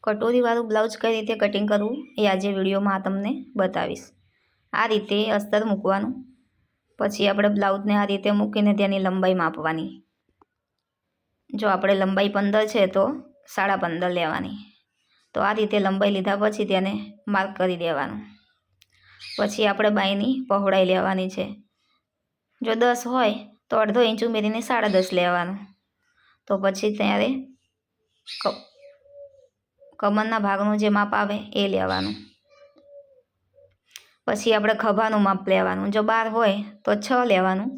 કટોરીવાળું blouse કઈ રીતે cutting કરવું એ આજે વિડીયોમાં તમને બતાવીશ। આ રીતે અસ્તર મૂકવાનું, પછી આપણે બ્લાઉઝને આ રીતે મૂકીને તેની લંબાઈ માપવાની। જો આપણે લંબાઈ 15 છે તો 15.5 લેવાની। તો આ રીતે લંબાઈ લીધા પછી તેને માર્ક કરી દેવાનું। પછી આપણે બાયની પહોળાઈ લેવાની છે। જો 10 હોય તો અડધો ઇંચ ઉમેરીને 10.5 લેવાનું। તો પછી ત્યારે કમરના ભાગનું જે માપ આવે એ લેવાનું। પછી આપણે ખભાનું માપ લેવાનું। જો 12 હોય તો 6 લેવાનું,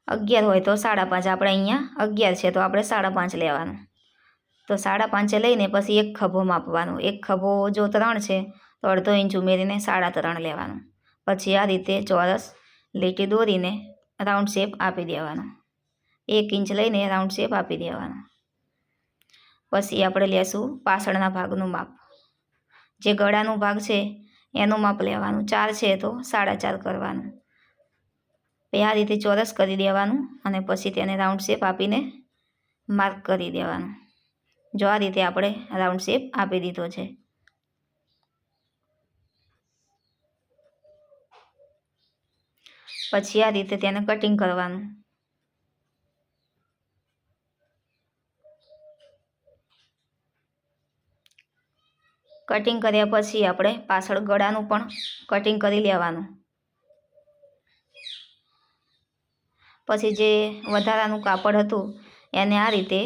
11 હોય તો 5.5। આપણે અહીંયા 11 છે તો આપણે 5.5 લેવાનું। તો 5.5 લઈને પછી એક ખભો માપવાનો। એક ખભો જો 3 છે તો અડધો ઇંચ ઉમેરીને 3.5 લેવાનું। પછી આ રીતે ચોરસ લીટી દોરીને રાઉન્ડ શેપ આપી દેવાનો। 1 ઇંચ લઈને રાઉન્ડ શેપ આપી દેવાનો। પછી આપણે લેશું પાછળના ભાગનું માપ। જે ગળાનું ભાગ છે એનું માપ લેવાનું। 4 છે તો 4.5 કરવાનું। પછી આ રીતે ચોરસ કરી દેવાનું અને પછી તેને રાઉન્ડ શેપ આપીને માર્ક કરી દેવાનું। જો આ રીતે આપણે રાઉન્ડ શેપ આપી દીધો છે। પછી આ રીતે તેને કટિંગ કરવાનું। કટિંગ કર્યા પછી આપણે પાછળ ગળાનું પણ કટિંગ કરી લેવાનું। પછી જે વધારાનું કાપડ હતું એને આ રીતે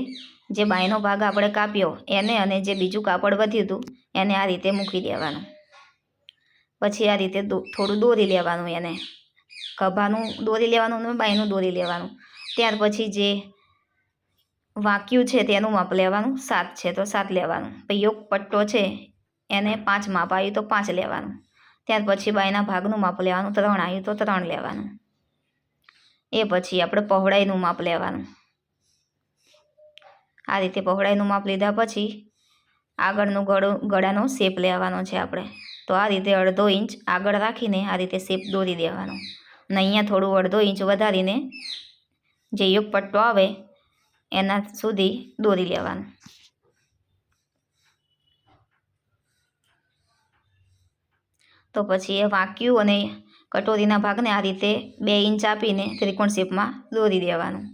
જે બાયનો ભાગ આપણે કાપ્યો એને અને જે બીજું કાપડ વધ્યું હતું એને આ રીતે મૂકી દેવાનું। પછી આ રીતે થોડું દોરી લેવાનું। એને ખભાનું દોરી લેવાનું અને બાયનું દોરી લેવાનું। ત્યાર પછી જે વાંક્યું છે તેનું માપ લેવાનું। 7 છે તો 7 લેવાનું। પછી યોક પટ્ટો છે એને 5 માપ આવ્યું તો 5 લેવાનું। ત્યાર પછી બાયના ભાગનું માપ લેવાનું। 3 આવ્યું તો 3 લેવાનું। એ પછી આપણે પહોળાઈનું માપ લેવાનું। આ રીતે પહોળાઈનું માપ લીધા પછી આગળનું ગળાનો શેપ લેવાનો છે આપણે। તો આ રીતે અડધો ઇંચ આગળ રાખીને આ રીતે શેપ દોરી દેવાનો અને અહીંયા થોડું અડધો ઇંચ વધારીને જે યોક પટ્ટો આવે એના સુધી દોરી લેવાનું। તો પછી એ વાંક્યું અને કટોરીના ભાગને આ રીતે 2 ઇંચ આપીને ત્રિકોણ શેપમાં દોરી દેવાનું।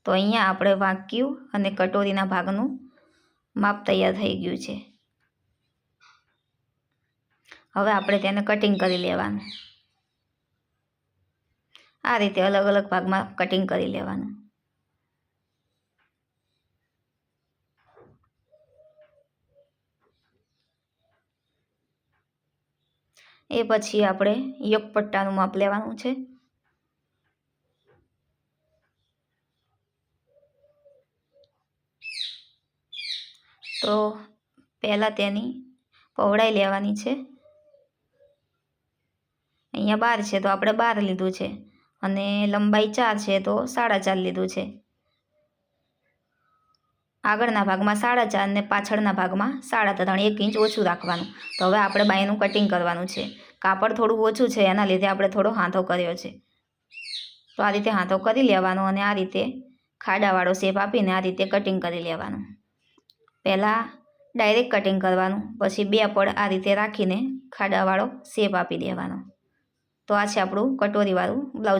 તો અહીંયા આપણે વાંક્યું અને કટોરીના ભાગનું માપ તૈયાર થઈ ગયું છે। હવે આપણે તેને કટિંગ કરી લેવાનું। આ રીતે અલગ અલગ ભાગમાં કટિંગ કરી લેવાનું। એ પછી આપણે યોક પટ્ટાનું માપ લેવાનું છે। તો પહેલાં તેની પહોળાઈ લેવાની છે। અહીંયા 12 છે તો આપણે 12 લીધું છે અને લંબાઈ 4 છે તો 4.5 લીધું છે। આગળના ભાગમાં 4.5 અને પાછળના ભાગમાં 3.5, 1 ઇંચ ઓછું રાખવાનું। તો હવે આપણે બાયનું કટિંગ કરવાનું છે। કાપડ થોડું ઓછું છે એના લીધે આપણે થોડો હાથો કર્યો છે। તો આ રીતે હાથો કરી લેવાનો અને આ રીતે ખાડાવાળો શેપ આપીને આ રીતે કટિંગ કરી લેવાનું। પહેલાં ડાયરેક્ટ કટિંગ કરવાનું, પછી 2 પડ આ રીતે રાખીને ખાડાવાળો શેપ આપી દેવાનો। તો આ છે આપણું કટોરીવાળું બ્લાઉઝ।